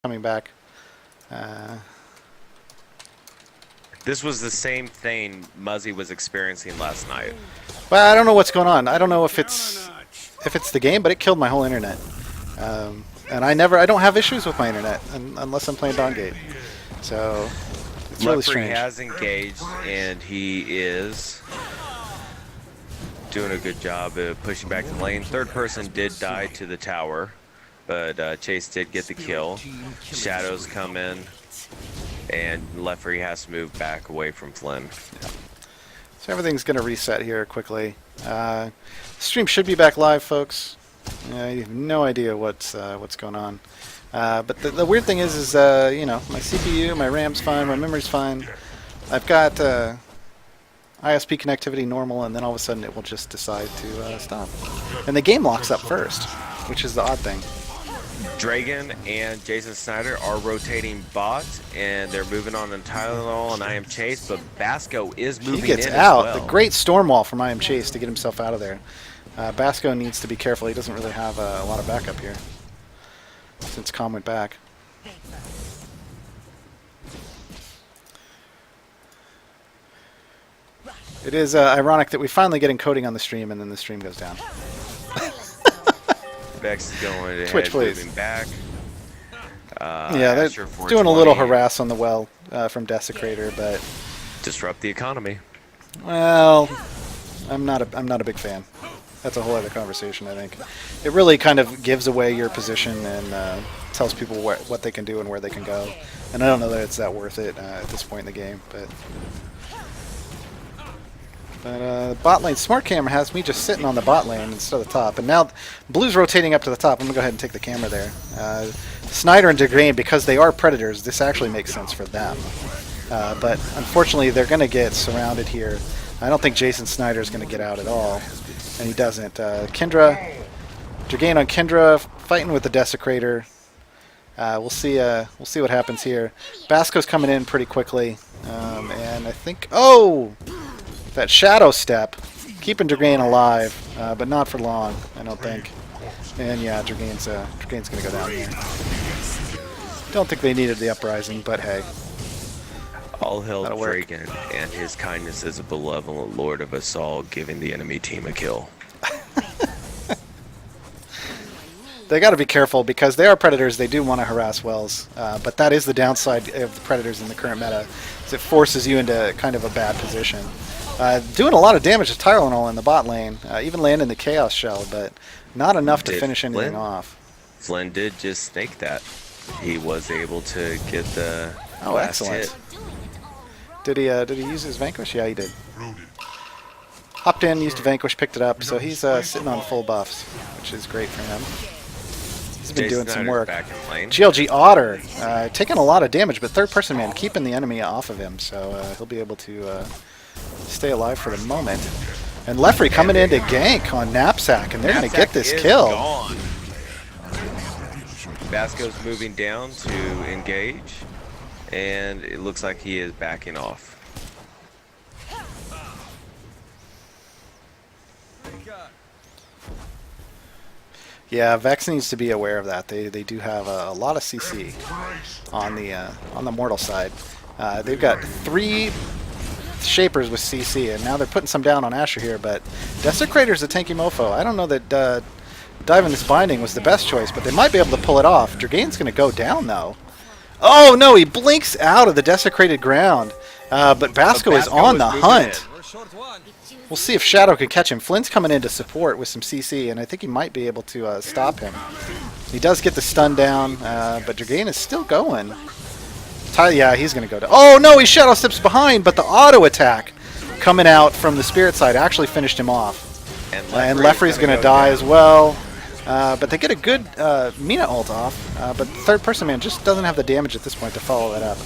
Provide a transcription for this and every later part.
coming back. This was the same thing Muzzy was experiencing last night. Well, I don't know what's going on. I don't know if it's the game, but it killed my whole internet. And I don't have issues with my internet unless I'm playing Dawngate. So it's really strange. Leffrey has engaged, and he is doing a good job of pushing back the lane. Third person did die to the tower, but Chase did get the kill. Shadows come in, and Leffrey has to move back away from Flynn. Yeah. So everything's going to reset here quickly. Stream should be back live, folks. I have no idea what's going on. But the weird thing is you know, my CPU, my RAM's fine, my memory's fine. I've got ISP connectivity normal, and then all of a sudden it will just decide to stop. And the game locks up first, which is the odd thing. Dragon and Jason Snyder are rotating bot, and they're moving on TheTylernol and IAmChased, but Basco is moving in. He gets out. The great storm wall from IAmChased to get himself out of there. Basco needs to be careful. He doesn't really have a lot of backup here since Com went back. It is ironic that we finally get encoding on the stream and then the stream goes down. Bex is going ahead, Twitch, please. moving back. Yeah, they're doing a little harass on the well from Desecrator, but disrupt the economy. Well, I'm not a big fan. That's a whole other conversation, I think. It really kind of gives away your position and tells people what they can do and where they can go. And I don't know that it's that worth it at this point in the game, but bot lane smart camera has me just sitting on the bot lane instead of the top, and now blue's rotating up to the top. I'm gonna go ahead and take the camera there. Snyder and DeGrain, because they are predators, this actually makes sense for them. But unfortunately, they're gonna get surrounded here. I don't think Jason Snyder is gonna get out at all, and he doesn't. Kindra, DeGrain on Kindra, fighting with the Desecrator. We'll see what happens here. Basco's coming in pretty quickly, and I think that shadow step, keeping DeGrain alive, but not for long, I don't think. And yeah, DeGrain's going to go down here. Don't think they needed the uprising, but hey. All hail Dragon and his kindness as a benevolent lord of us all, giving the enemy team a kill. They got to be careful because they are predators. They do want to harass wells, but that is the downside of the predators in the current meta, is it forces you into kind of a bad position. Doing a lot of damage to TylerNol in the bot lane, even landing the Chaos Shell, but not enough to finish anything off. Flynn did just snake that. He was able to get the last hit. Did he use his Vanquish? Yeah, he did. Hopped in, used a Vanquish, picked it up, so he's sitting on full buffs, which is great for him. He's been doing some work. GLG Otter, taking a lot of damage, but third person man keeping the enemy off of him, so he'll be able to stay alive for the moment. And Leffrey coming in to gank on Knapsnack, and they're going to get this kill. Gone. Basco's moving down to engage, and it looks like he is backing off. Yeah, Vex needs to be aware of that. They do have a lot of CC on the mortal side. They've got 3 Shapers with CC, and now they're putting some down on Asher here, but Desecrator's a tanky mofo. I don't know that diving this binding was the best choice, but they might be able to pull it off. Dragain's going to go down, though. Oh, no, he blinks out of the desecrated ground, but Basco is on the hunt. We'll see if Shadow can catch him. Flynn's coming in to support with some CC, and I think he might be able to stop him. He does get the stun down, but Dragain is still going. Yeah, he's going to go down. Oh, no, he shadow steps behind, but the auto attack coming out from the spirit side actually finished him off. And Leffrey's going to die as well. But they get a good Mina ult off, but the third person man just doesn't have the damage at this point to follow that up.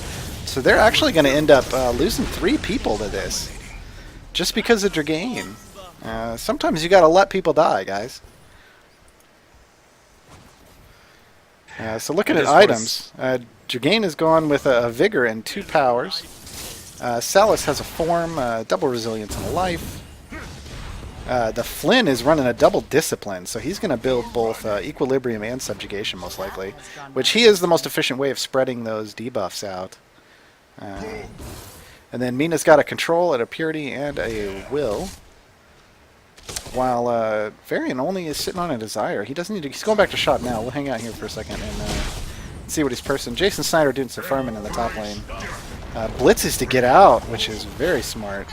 So they're actually going to end up losing 3 people to this, just because of Dragain. Sometimes you got to let people die, guys. So looking at items, Dragain is gone with a Vigor and 2 powers. Salus has a form, double resilience and a life. The Flynn is running a double discipline, so he's going to build both equilibrium and subjugation most likely, which he is the most efficient way of spreading those debuffs out. And then Mina's got a control, a purity, and a will. While Varian only is sitting on a desire. He doesn't need to. He's going back to shop now. We'll hang out here for a second and see what he's person. Jason Snyder doing some farming in the top lane. Blitz is to get out, which is very smart.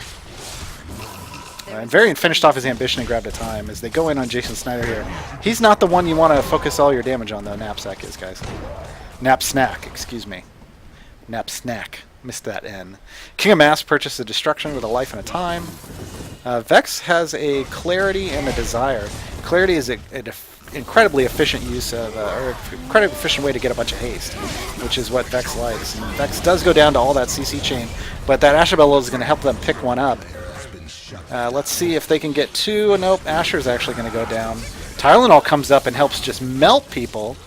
And Varian finished off his ambition and grabbed a time as they go in on Jason Snyder here. He's not the one you want to focus all your damage on, though. Knapsack is, guys. Knapsnack, excuse me. Knapsnack. Missed that N. King of Mass purchased a destruction with a life and a time. Vex has a clarity and a desire. Clarity is an incredibly efficient use of, or incredibly efficient way to get a bunch of haste, which is what Vex likes. And Vex does go down to all that CC chain, but that Asherbellow is going to help them pick one up. Let's see if they can get two. Nope, Asher's actually going to go down. Tylenol comes up and helps just melt people.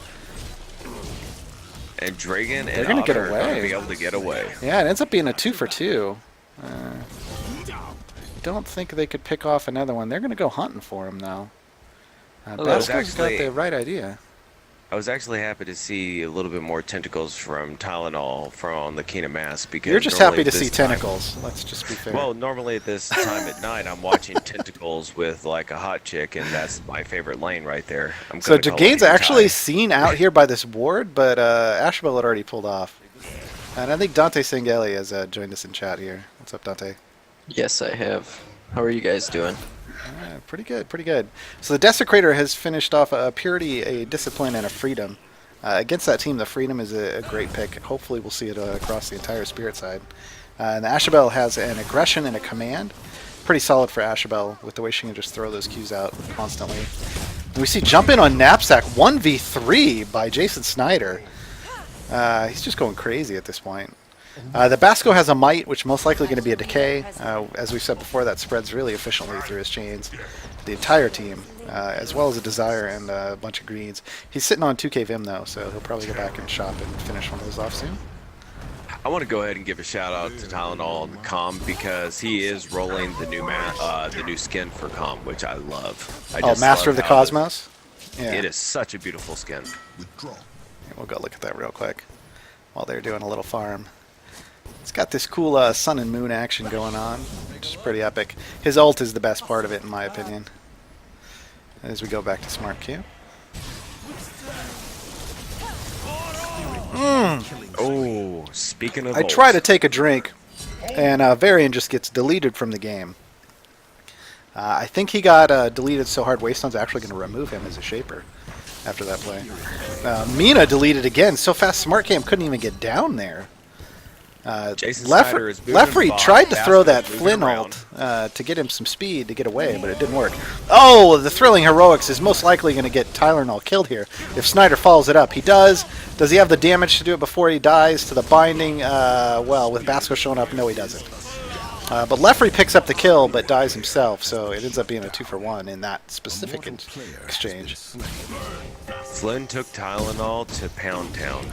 And Dragon They're and going to get Otter are away. going to be able to get away. Yeah, it ends up being a 2 for 2. Don't think they could pick off another one. They're going to go hunting for him now. Basco's got the right idea. I was actually happy to see a little bit more tentacles from Tylenol from the King of Mass because You're just happy to see tentacles. Let's just be fair. Well, normally at this time at night, I'm watching tentacles with like a hot chick, and that's my favorite lane right there. So Dugane's actually seen out here by this ward, but Asherbell had already pulled off. And I think Dante Sangeli has joined us in chat here. What's up, Dante? Yes, I have. How are you guys doing? Pretty good, pretty good. So the Desecrator has finished off a Purity, a Discipline, and a Freedom. Against that team, the Freedom is a great pick. Hopefully we'll see it across the entire Spirit side. And the Asherbell has an Aggression and a Command. Pretty solid for Asherbell with the way she can just throw those Qs out constantly. And we see jump in on Knapsack 1v3 by Jason Snyder. He's just going crazy at this point. The Basco has a Might, which most likely going to be a Decay. As we said before, that spreads really efficiently through his chains. The entire team, as well as a Desire and a bunch of greens. He's sitting on 2k Vim, though, so he'll probably go back and shop and finish one of those off soon. I want to go ahead and give a shout out to Tylenol and Com because he is rolling the new skin for Com, which I love. Master of the Cosmos? Yeah. It is such a beautiful skin. We'll go look at that real quick while they're doing a little farm. It's got this cool sun and moon action going on, which is pretty epic. His ult is the best part of it, in my opinion. As we go back to Smart Q. Oh, speaking of I try to take a drink, and Varian just gets deleted from the game. I think he got deleted so hard Waystone's actually going to remove him as a Shaper after that play. Mina deleted again so fast Smart Cam couldn't even get down there. Leffrey tried to throw that Flynn ult to get him some speed to get away, but it didn't work. Oh, the Thrilling Heroics is most likely going to get Tylernol killed here. If Snyder follows it up, he does. Does he have the damage to do it before he dies to the binding? Well, with Basco showing up, no he doesn't. But Leffrey picks up the kill, but dies himself, so it ends up being a 2 for 1 in that specific exchange. Flynn took Tylenol to Pound Town.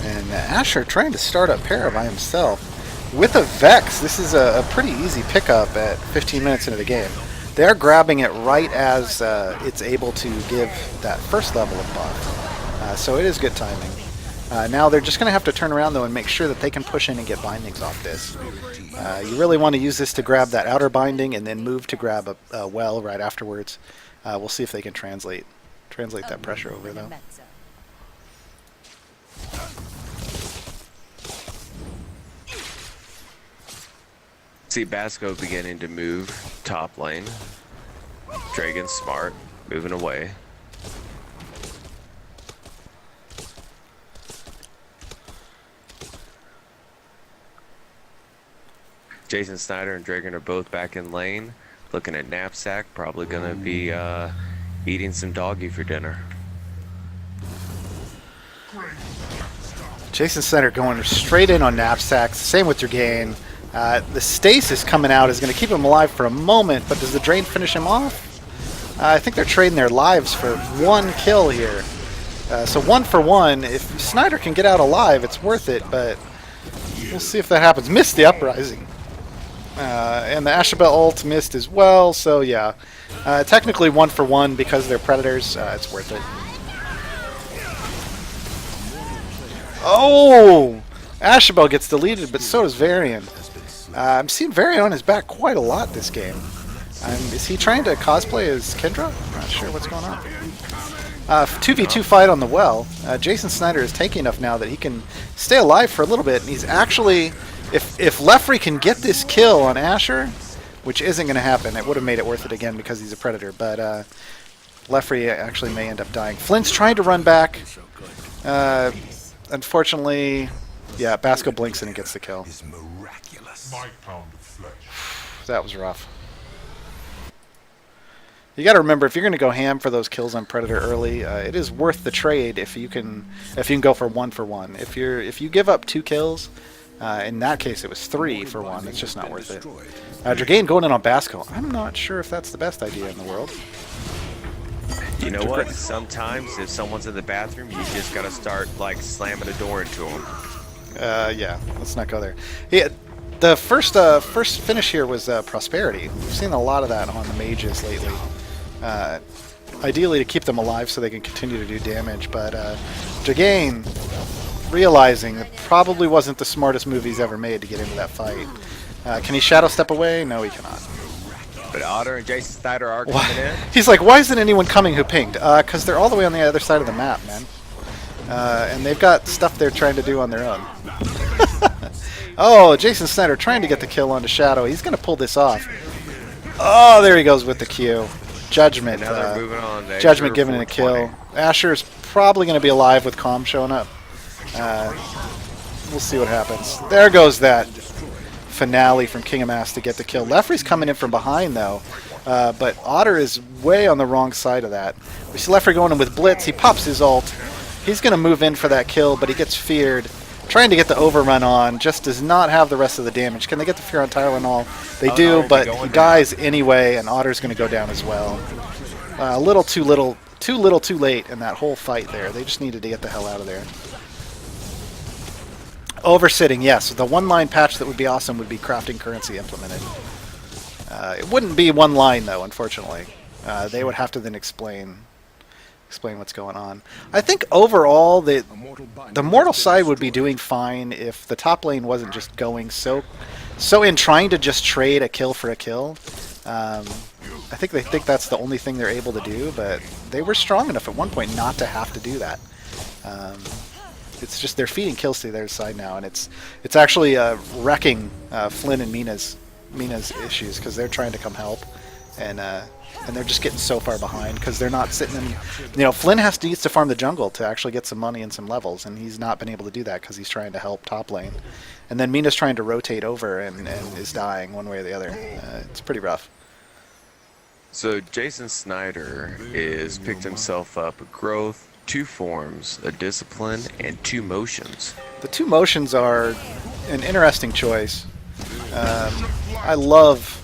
And Asher trying to start a pair by himself. With a Vex, this is a pretty easy pickup at 15 minutes into the game. They're grabbing it right as it's able to give that first level of buff. So it is good timing. Now they're just going to have to turn around, though, and make sure that they can push in and get bindings off this. You really want to use this to grab that outer binding and then move to grab a well right afterwards. We'll see if they can translate that pressure over, though. See Basco beginning to move top lane. Dragon's smart, moving away. Jason Snyder and Dragon are both back in lane. Looking at Knapsack, probably gonna be eating some doggy for dinner. Jason Snyder going straight in on Knapsack. Same with Dragain. The stasis coming out is going to keep him alive for a moment, but does the drain finish him off? I think they're trading their lives for one kill here. So 1 for 1. If Snyder can get out alive, it's worth it, but We'll see if that happens. Missed the uprising. And the Ashabel ult missed as well, so yeah. Technically 1 for 1 because they're predators. It's worth it. Oh! Ashabel gets deleted, but so does Varian. I'm seeing Varian on his back quite a lot this game. Is he trying to cosplay as Kendra? I'm not sure what's going on. 2v2 fight on the well. Jason Snyder is tanky enough now that he can stay alive for a little bit, and he's actually... If Leffrey can get this kill on Asher, which isn't going to happen, it would have made it worth it again because he's a predator, but Leffrey actually may end up dying. Flint's trying to run back. Unfortunately, yeah, Basco blinks and gets the kill. That was rough. You got to remember, if you're going to go ham for those kills on Predator early, it is worth the trade if you can go for 1 for 1. If you give up 2 kills, in that case it was 3 for 1. It's just not worth it. Dragain going in on Basco. I'm not sure if that's the best idea in the world. You know what? Sometimes if someone's in the bathroom, you just got to start like slamming a door into them. Yeah, let's not go there. Yeah, the first finish here was Prosperity. We've seen a lot of that on the mages lately. Ideally to keep them alive so they can continue to do damage, but Dragain, realizing it probably wasn't the smartest move he's ever made to get into that fight. Can he shadow step away? No, he cannot. But Otter and Jason Snyder are coming in. He's like, why isn't anyone coming who pinged? Because they're all the way on the other side of the map, man. And they've got stuff they're trying to do on their own. Oh, Jason Snyder trying to get the kill onto Shadow. He's going to pull this off. Oh, there he goes with the Q. Judgment. Judgment giving it a kill. Asher's probably going to be alive with Calm showing up. We'll see what happens. There goes that finale from King of Mass to get the kill. Leffrey's coming in from behind, though. But Otter is way on the wrong side of that. We see Leffrey going in with Blitz. He pops his ult. He's going to move in for that kill, but he gets feared. Trying to get the overrun on, just does not have the rest of the damage. Can they get the fear on Tylernol? They do, but he dies anyway, and Otter's going to go down as well. A little too late in that whole fight there. They just needed to get the hell out of there. Oversitting, yes. The one-line patch that would be awesome would be crafting currency implemented. It wouldn't be one line, though, unfortunately. They would have to then explain what's going on. I think overall the mortal side would be doing fine if the top lane wasn't just going so in trying to just trade a kill for a kill. I think they think that's the only thing they're able to do, but they were strong enough at one point not to have to do that. It's just they're feeding kills to their side now, and it's actually wrecking Flynn and Mina's issues because they're trying to come help, and they're just getting so far behind because they're not sitting in... Flynn needs to farm the jungle to actually get some money and some levels, and he's not been able to do that because he's trying to help top lane. And then Mina's trying to rotate over and is dying one way or the other. It's pretty rough. So Jason Snyder is picked himself up a growth, 2 forms, a discipline, and 2 motions. The 2 motions are an interesting choice. I love...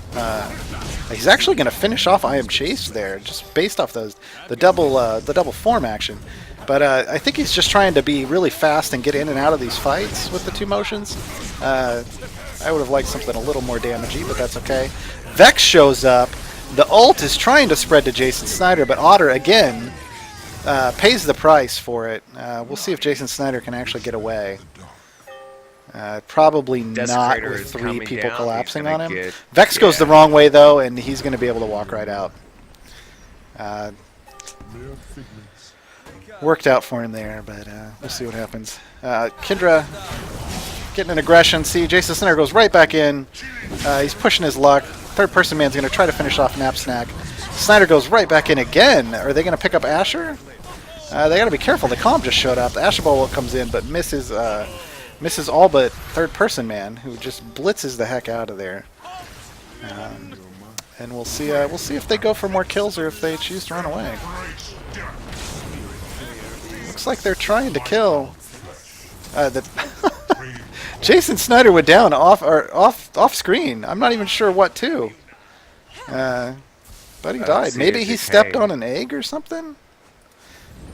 he's actually going to finish off IAmChased there, just based off the double form action. But I think he's just trying to be really fast and get in and out of these fights with the 2 motions. I would have liked something a little more damagey, but that's okay. Vex shows up. The ult is trying to spread to Jason Snyder, but Otter, again, pays the price for it. We'll see if Jason Snyder can actually get away. Probably not with 3 people collapsing on him. Vex goes the wrong way, though, and he's going to be able to walk right out. Worked out for him there, but we'll see what happens. Kindra getting an aggression. See, Jason Snyder goes right back in. He's pushing his luck. Third-person man's going to try to finish off Knapsnack. Snyder goes right back in again. Are they going to pick up Asher? They got to be careful. The Calm just showed up. The Asher Ball comes in, but misses all but third-person man, who just blitzes the heck out of there. And we'll see if they go for more kills or if they choose to run away. Looks like they're trying to kill. Jason Snyder went down off screen. I'm not even sure what to. But he died. Maybe he stepped on an egg or something.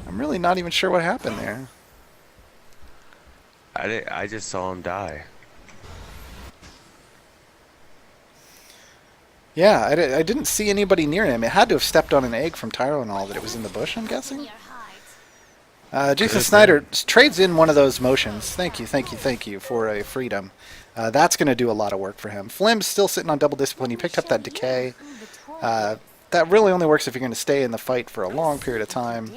I'm really not even sure what happened there. I just saw him die. Yeah, I didn't see anybody near him. It had to have stepped on an egg from TylerNol that it was in the bush, I'm guessing. Jason Snyder trades in one of those motions. Thank you for a freedom. That's going to do a lot of work for him. Flim's still sitting on double discipline. He picked up that decay. That really only works if you're going to stay in the fight for a long period of time.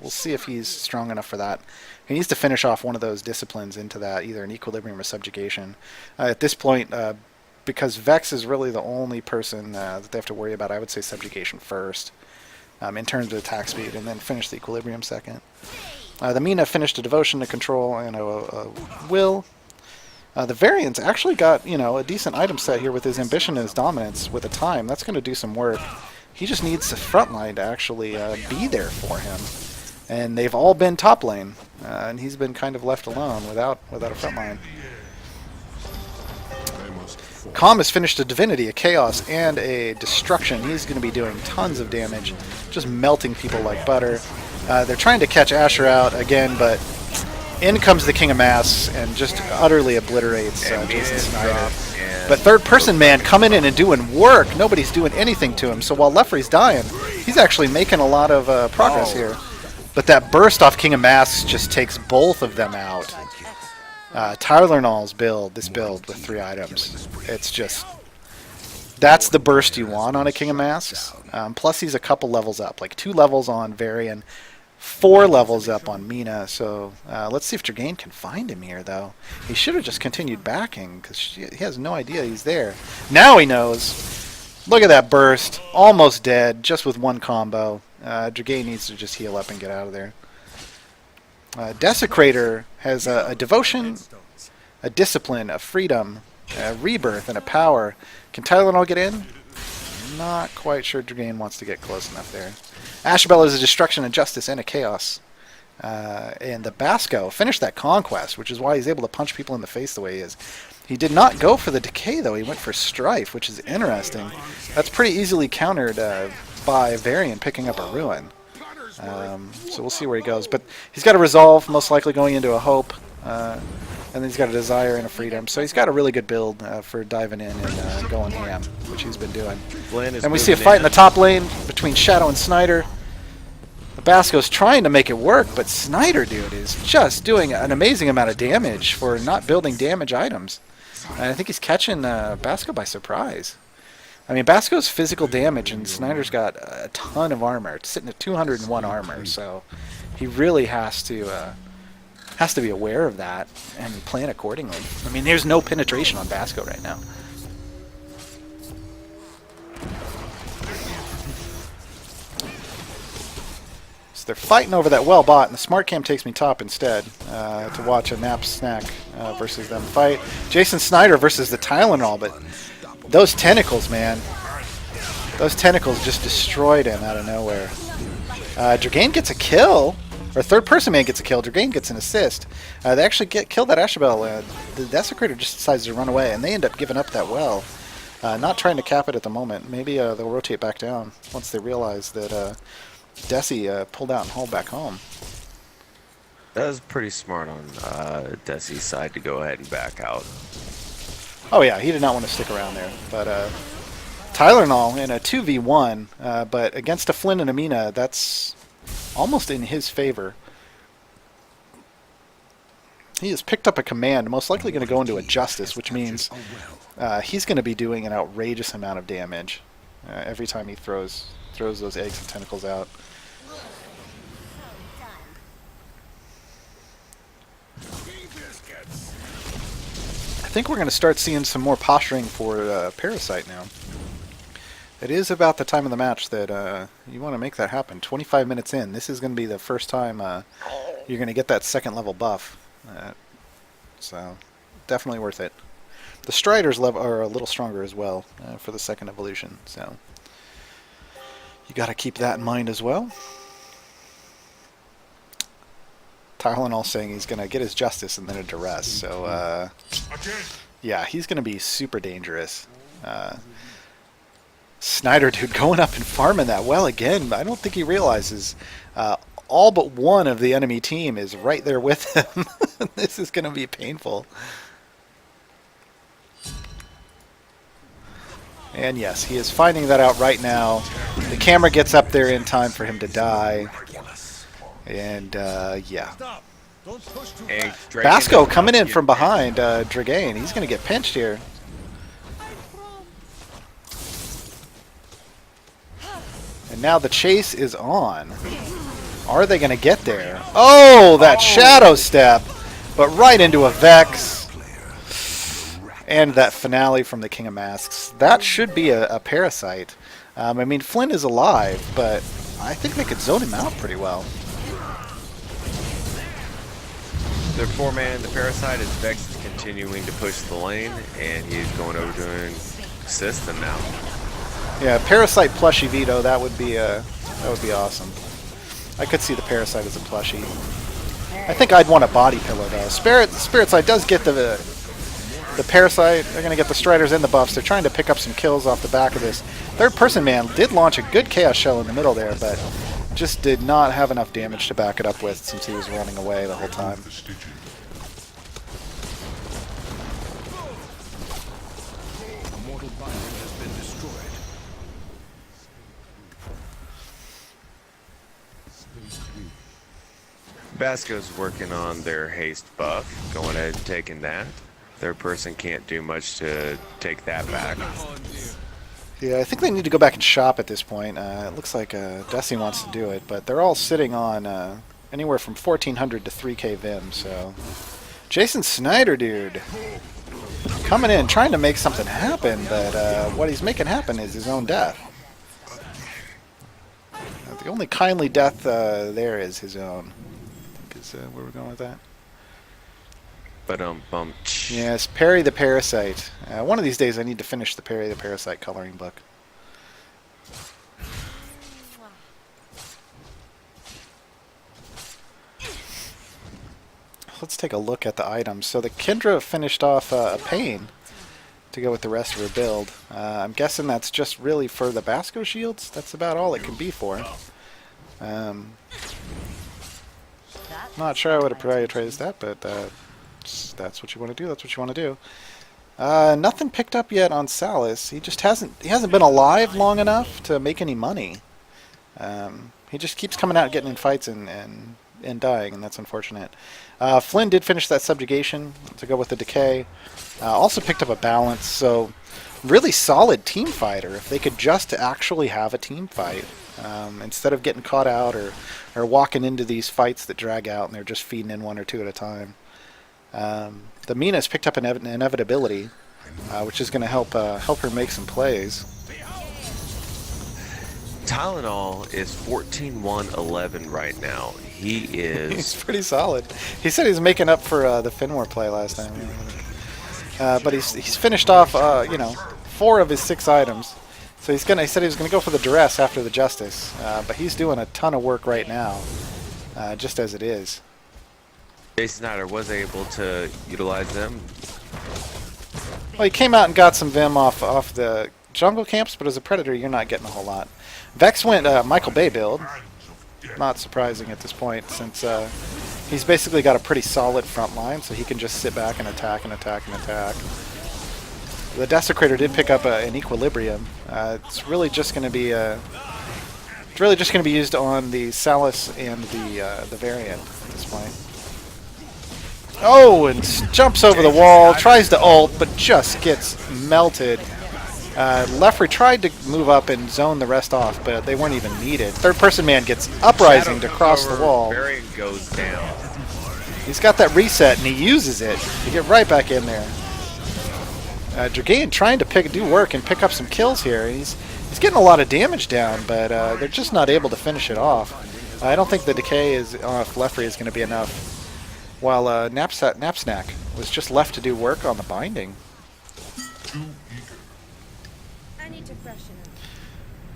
We'll see if he's strong enough for that. He needs to finish off one of those disciplines into that, either an equilibrium or subjugation. At this point, because Vex is really the only person that they have to worry about, I would say subjugation first in terms of attack speed, and then finish the equilibrium second. The Mina finished a devotion to control and a will. The Variant's actually got, a decent item set here with his ambition and his dominance with a time. That's going to do some work. He just needs the front line to actually be there for him. And they've all been top lane, and he's been kind of left alone without a front line. Calm has finished a Divinity, a Chaos, and a Destruction. He's going to be doing tons of damage, just melting people like butter. They're trying to catch Asher out again, but in comes the King of Masks and just utterly obliterates Jason Snyder. But third person man coming in and doing work. Nobody's doing anything to him. So while Leffrey's dying, he's actually making a lot of progress here. But that burst off King of Masks just takes both of them out. Tylernol's build, this build with 3 items, it's just... That's the burst you want on a King of Masks. Plus he's a couple levels up, like 2 levels on Varian, 4 levels up on Mina. So let's see if Dragain can find him here, though. He should have just continued backing, because he has no idea he's there. Now he knows. Look at that burst. Almost dead, just with 1 combo. Dragain needs to just heal up and get out of there. Desecrator has a devotion, a discipline, a freedom, a rebirth, and a power. Can Tylernol get in? Not quite sure Dragain wants to get close enough there. Ashabel is a destruction, a justice, and a chaos. And the Basco finished that conquest, which is why he's able to punch people in the face the way he is. He did not go for the decay, though. He went for strife, which is interesting. That's pretty easily countered by Varian picking up a ruin. So we'll see where he goes. But he's got a resolve, most likely going into a hope. And then he's got a desire and a freedom. So he's got a really good build for diving in and going ham, which he's been doing. And we see a fight in the top lane between Shadow and Snyder. The Basco's trying to make it work, but Snyder, dude, is just doing an amazing amount of damage for not building damage items. And I think he's catching Basco by surprise. I mean, Basco's physical damage, and Snyder's got a ton of armor. It's sitting at 201 armor, so he really has to be aware of that and plan accordingly. I mean, there's no penetration on Basco right now. So they're fighting over that well bot, and the smart cam takes me top instead to watch a Knapsnack versus them fight. Jason Snyder versus the Tylernol, but those tentacles, man. Those tentacles just destroyed him out of nowhere. Dragain gets a kill. Or third person man gets a kill. Dragain gets an assist. They actually kill that Ashabel. The Desecrator just decides to run away, and they end up giving up that well. Not trying to cap it at the moment. Maybe they'll rotate back down once they realize that Desi pulled out and hauled back home. That was pretty smart on Desi's side to go ahead and back out. Oh yeah, he did not want to stick around there. But Tylernol in a 2v1, but against a Flynn and a Mina, that's almost in his favor. He has picked up a command, most likely going to go into a Justice, which means he's going to be doing an outrageous amount of damage every time he throws those eggs and tentacles out. I think we're going to start seeing some more posturing for Parasite now. It is about the time of the match that you want to make that happen. 25 minutes in, this is going to be the first time you're going to get that second level buff. So definitely worth it. The Striders are a little stronger as well for the second evolution, so you got to keep that in mind as well. Tylernol saying he's going to get his Justice and then a Duress, so yeah, he's going to be super dangerous. Snyder, dude, going up and farming that well again. I don't think he realizes all but one of the enemy team is right there with him. This is going to be painful. And yes, he is finding that out right now. The camera gets up there in time for him to die. And yeah. And Dragon Basco is coming about in to from get behind Dragain. He's going to get pinched here. And now the chase is on. Are they going to get there? Oh, that shadow step. But right into a Vex. And that finale from the King of Masks. That should be a parasite. I mean, Flynn is alive, but I think they could zone him out pretty well. Their 4-man, the Parasite, is Vex is continuing to push the lane, and he's going over to an assistant now. Yeah, Parasite plushie Vito, that would be awesome. I could see the Parasite as a plushie. I think I'd want a body pillow though. Spirit Side does get the Parasite. They're going to get the Striders and the buffs. They're trying to pick up some kills off the back of this. Third person man did launch a good Chaos Shell in the middle there, but just did not have enough damage to back it up with since he was running away the whole time. Basco's working on their haste buff, going ahead and taking that. Third person can't do much to take that back. Yeah, I think they need to go back and shop at this point. It looks like Desi wants to do it, but they're all sitting on anywhere from 1,400 to 3K Vim, so... Jason Snyder, dude. Coming in, trying to make something happen, but what he's making happen is his own death. The only kindly death there is his own. I think is where we're going with that. But Yes, Parry the Parasite. One of these days I need to finish the Parry the Parasite coloring book. Let's take a look at the items. So the Kendra finished off a Pain to go with the rest of her build. I'm guessing that's just really for the Basco shields. That's about all it can be for. Not sure I would have prioritized that, but that's what you want to do. That's what you want to do. Nothing picked up yet on Salas. He just hasn't been alive long enough to make any money. He just keeps coming out, getting in fights, and dying, and that's unfortunate. Flynn did finish that subjugation to go with the decay. Also picked up a balance, so really solid team fighter. If they could just actually have a team fight instead of getting caught out or walking into these fights that drag out and they're just feeding in one or two at a time. The Mina's picked up an inevitability, which is going to help her make some plays. Tylenol is 14-1-11 right now. He is... He's pretty solid. He said he was making up for the Finwar play last time. But he's finished off, 4 of his 6 items. So he said he was going to go for the Duress after the Justice. But he's doing a ton of work right now, just as it is. Jason Snyder was able to utilize them. Well, he came out and got some Vim off the jungle camps, but as a Predator, you're not getting a whole lot. Vex went Michael Bay build. Not surprising at this point, since he's basically got a pretty solid front line, so he can just sit back and attack and attack and attack. The Desecrator did pick up an Equilibrium. It's really just going to be used on the Salas and the Variant at this point. Oh, and jumps over the wall, tries to ult, but just gets melted. Leffrey tried to move up and zone the rest off, but they weren't even needed. Third person man gets uprising to cross the wall. Variant goes down. He's got that reset and he uses it to get right back in there. Dragain trying to do work and pick up some kills here. He's getting a lot of damage down, but they're just not able to finish it off. I don't think the decay off Leffrey is going to be enough. While Knapsnack was just left to do work on the binding.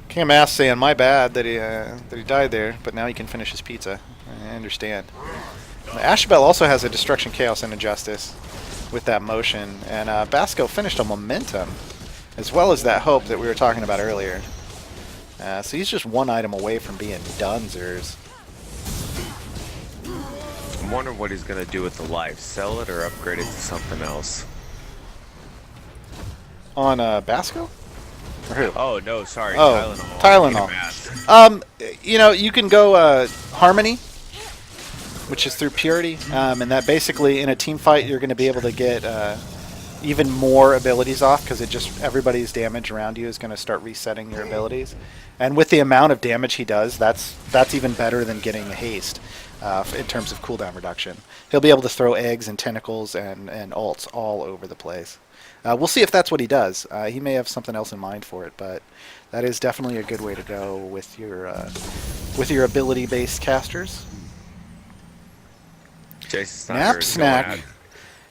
King of Mass saying, my bad that he died there, but now he can finish his pizza. I understand. Ashabel also has a Destruction, Chaos, and Injustice with that motion, and Basco finished a Momentum, as well as that Hope that we were talking about earlier. So he's just one item away from being Dunzers. I'm wondering what he's going to do with the life. Sell it or upgrade it to something else? On Basco? Or who? Oh no, sorry, Oh, Tylenol. Tylenol. You know, you can go Harmony, which is through Purity, and that basically in a team fight you're going to be able to get even more abilities off because it just everybody's damage around you is going to start resetting your abilities, and with the amount of damage he does, that's even better than getting haste in terms of cooldown reduction. He'll be able to throw eggs and tentacles and ults all over the place. We'll see if that's what he does. He may have something else in mind for it, but that is definitely a good way to go with your ability-based casters. Knapsnack.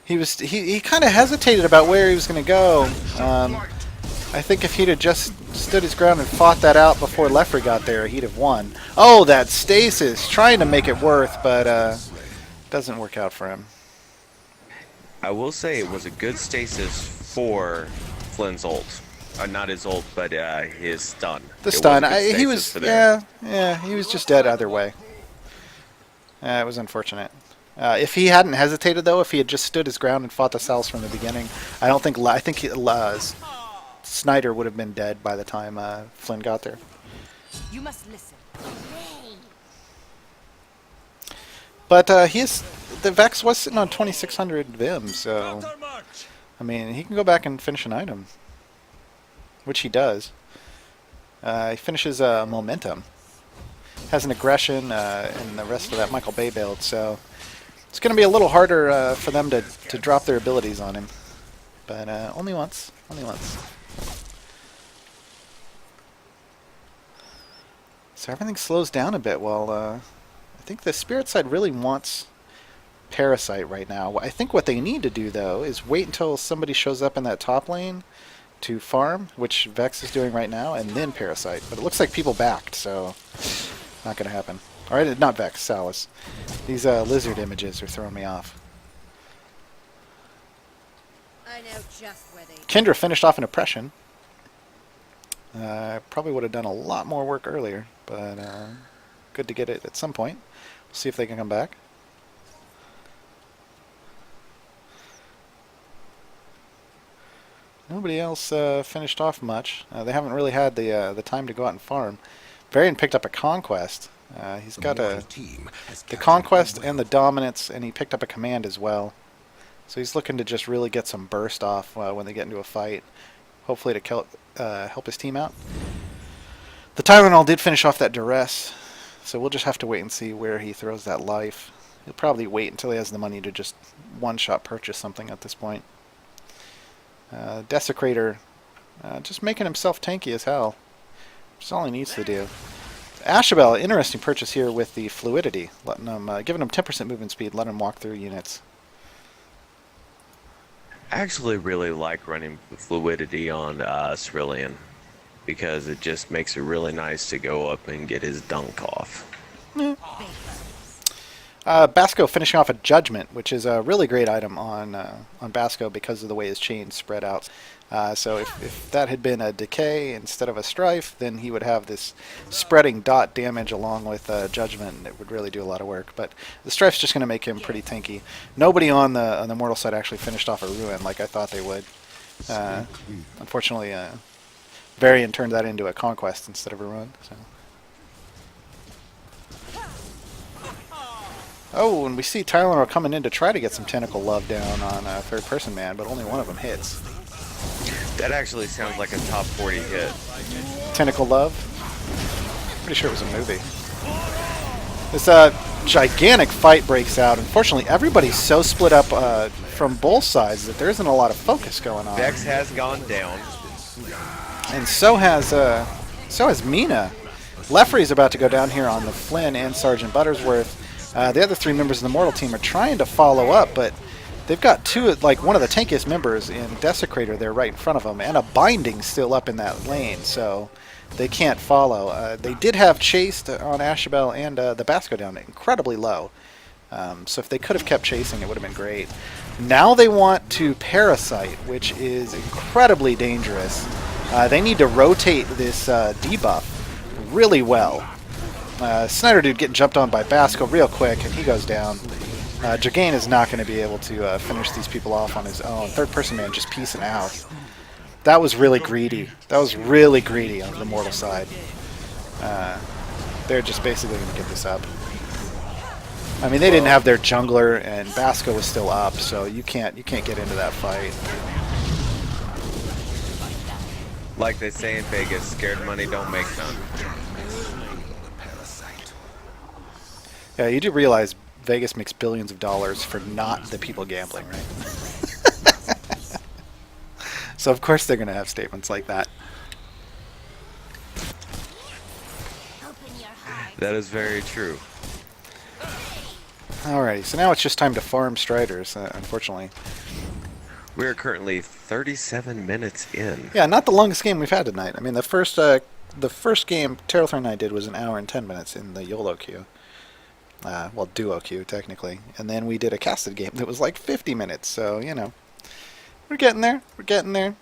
He kind of hesitated about where he was going to go. I think if he'd have just stood his ground and fought that out before Leffrey got there, he'd have won. Oh, that stasis! Trying to make it worth, but doesn't work out for him. I will say it was a good stasis for Flynn's ult. Not his ult, but his stun. The stun. He was he was just dead either way. It was unfortunate. If he hadn't hesitated, though, if he had just stood his ground and fought the cells from the beginning, I think Snyder would have been dead by the time Flynn got there. You must listen. But the Vex was sitting on 2,600 Vim, so I mean he can go back and finish an item, which he does. He finishes Momentum, has an aggression, and the rest of that Michael Bay build, so. It's going to be a little harder for them to drop their abilities on him. But only once. Only once. So everything slows down a bit while I think the Spirit side really wants Parasite right now. I think what they need to do, though, is wait until somebody shows up in that top lane to farm, which Vex is doing right now, and then Parasite. But it looks like people backed, so not going to happen. Alright, not Vex, Salus. These lizard images are throwing me off. I know just where they Kendra finished off an oppression. Probably would have done a lot more work earlier, but good to get it at some point. We'll see if they can come back. Nobody else finished off much. They haven't really had the time to go out and farm. Varian picked up a Conquest. He's got the Conquest and the Dominance, and he picked up a Command as well. So he's looking to just really get some burst off when they get into a fight. Hopefully to help his team out. The TylerNol did finish off that Duress, so we'll just have to wait and see where he throws that life. He'll probably wait until he has the money to just one-shot purchase something at this point. Desecrator, just making himself tanky as hell. That's all he needs to do. Ashabel, interesting purchase here with the fluidity, letting him, giving him 10% movement speed, letting him walk through units. I actually really like running fluidity on Cerulean because it just makes it really nice to go up and get his dunk off. Basco finishing off a Judgment, which is a really great item on Basco because of the way his chains spread out. So if that had been a Decay instead of a Strife, then he would have this spreading dot damage along with Judgment, and it would really do a lot of work. But the Strife's just going to make him pretty tanky. Nobody on the Mortal side actually finished off a Ruin like I thought they would. Unfortunately, Varian turned that into a Conquest instead of a Ruin. So. Oh, and we see TylerNol coming in to try to get some Tentacle Love down on Third Person Man, but only one of them hits. That actually sounds like a top 40 hit. Tentacle Love? Pretty sure it was a movie. This gigantic fight breaks out. Unfortunately, everybody's so split up from both sides that there isn't a lot of focus going on. Vex has gone down. And so has Mina. Leffrey's about to go down here on the Flynn and Sergeant Buttersworth. The other three members of the Mortal team are trying to follow up, but they've got one of the tankiest members in Desecrator there right in front of them, and a Binding still up in that lane, so they can't follow. They did have Chased on Ashabel and the Basco down incredibly low, so if they could have kept chasing, it would have been great. Now they want to Parasite, which is incredibly dangerous. They need to rotate this debuff really well. Snyder dude getting jumped on by Basco real quick, and he goes down. Jagain is not going to be able to finish these people off on his own. Third Person Man just piecing out. That was really greedy. That was really greedy on the mortal side. They're just basically going to give this up. I mean, they didn't have their jungler, and Basco was still up, so you can't get into that fight. Like they say in Vegas, scared money don't make none. Yeah, you do realize Vegas makes billions of dollars for not the people gambling, right? So of course they're going to have statements like that. That is very true. Alrighty, so now it's just time to farm Striders, unfortunately. We are currently 37 minutes in. Yeah, not the longest game we've had tonight. I mean, the first game TyrelThorn and I did was an hour and 10 minutes in the YOLO queue. Well, duo queue, technically. And then we did a casted game that was like 50 minutes, so, you know. We're getting there. We're getting there.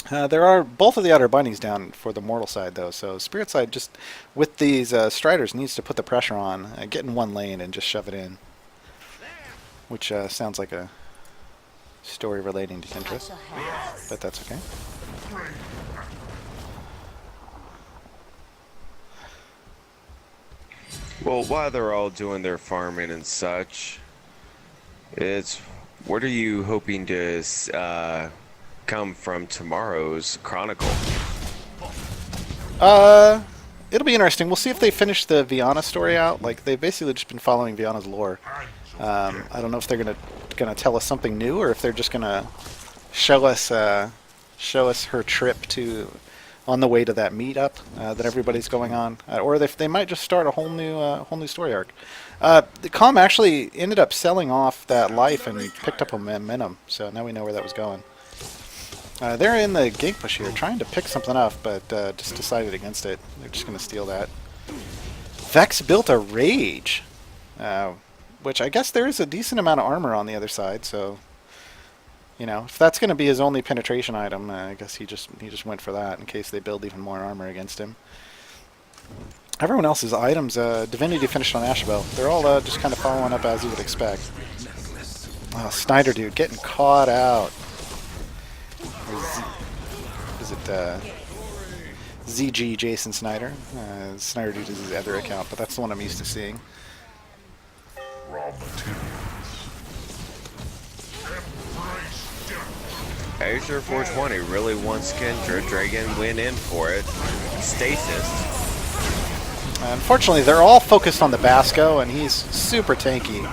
There are both of the outer bunnies down for the mortal side, though, so Spirit side just, with these Striders, needs to put the pressure on, get in one lane and just shove it in. Which sounds like a story relating to Kindred, but that's okay. Well, while they're all doing their farming and such, what are you hoping to come from tomorrow's Chronicle? It'll be interesting. We'll see if they finish the Viana story out. Like, they've basically just been following Viana's lore. I don't know if they're gonna tell us something new, or if they're just gonna show us her trip on the way to that meetup that everybody's going on, or they might just start a whole new story arc. The Com actually ended up selling off that life and picked up a momentum, so now we know where that was going. They're in the gank push here, trying to pick something up, but just decided against it. They're just going to steal that. Vex built a Rage, which I guess there is a decent amount of armor on the other side, so, you know, if that's going to be his only penetration item, I guess he just went for that in case they build even more armor against him. Everyone else's items, Divinity finished on Ashabel. They're all just kind of following up as you would expect. Oh, Snyder dude getting caught out. Is it ZG Jason Snyder? Snyder dude is his other account, but that's the one I'm used to seeing. Azure 420 really wants Kindred. Dragon went in for it. Stasis. Unfortunately, they're all focused on the Basco, and he's super tanky.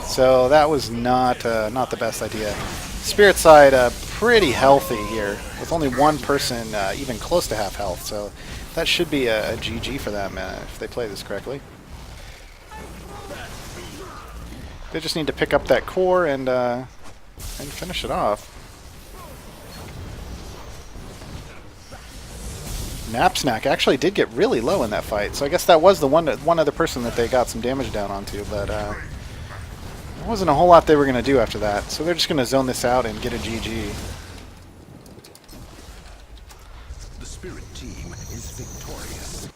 So that was not the best idea. Spirit side, pretty healthy here, with only one person even close to half health. So that should be a GG for them if they play this correctly. They just need to pick up that core and finish it off. Knapsnack actually did get really low in that fight, so I guess that was the one other person that they got some damage down onto, but there wasn't a whole lot they were going to do after that, so they're just going to zone this out and get a GG. The Spirit team is victorious.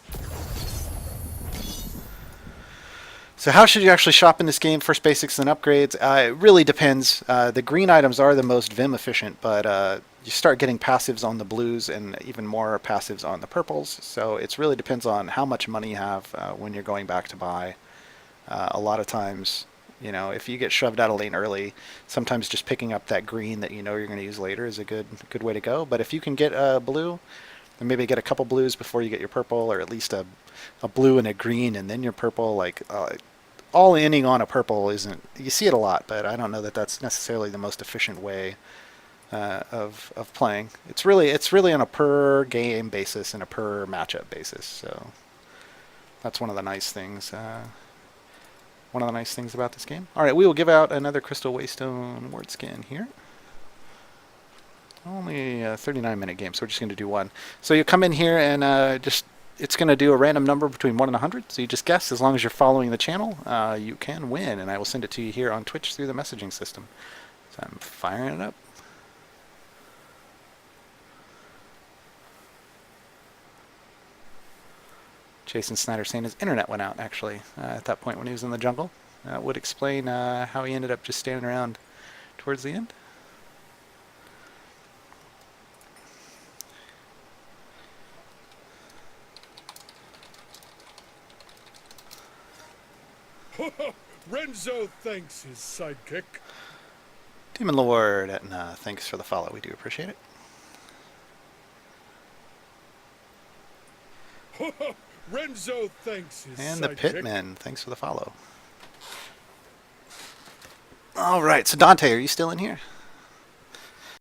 So how should you actually shop in this game? First basics and upgrades. It really depends. The green items are the most Vim efficient, but you start getting passives on the blues and even more passives on the purples. So it really depends on how much money you have when you're going back to buy. A lot of times, you know, if you get shoved out of lane early, sometimes just picking up that green that you know you're going to use later is a good way to go. But if you can get a blue, and maybe get a couple blues before you get your purple, or at least a blue and a green and then your purple, like all inning on a purple isn't, you see it a lot, but I don't know that that's necessarily the most efficient way of playing. It's really on a per game basis and a per matchup basis. So that's one of the nice things. One of the nice things about this game. All right, we will give out another Crystal Waystone ward skin here. Only a 39-minute game, so we're just going to do one. So you come in here and it's going to do a random number between 1 and 100. So you just guess. As long as you're following the channel, you can win, and I will send it to you here on Twitch through the messaging system. So I'm firing it up. Jason Snyder saying his internet went out, actually, at that point when he was in the jungle. Would explain how he ended up just standing around towards the end. Renzo thanks his sidekick. Demon Lord, Etna, thanks for the follow. We do appreciate it. Renzo thanks his And the sidekick. Pitman, thanks for the follow. All right, so Dante, are you still in here?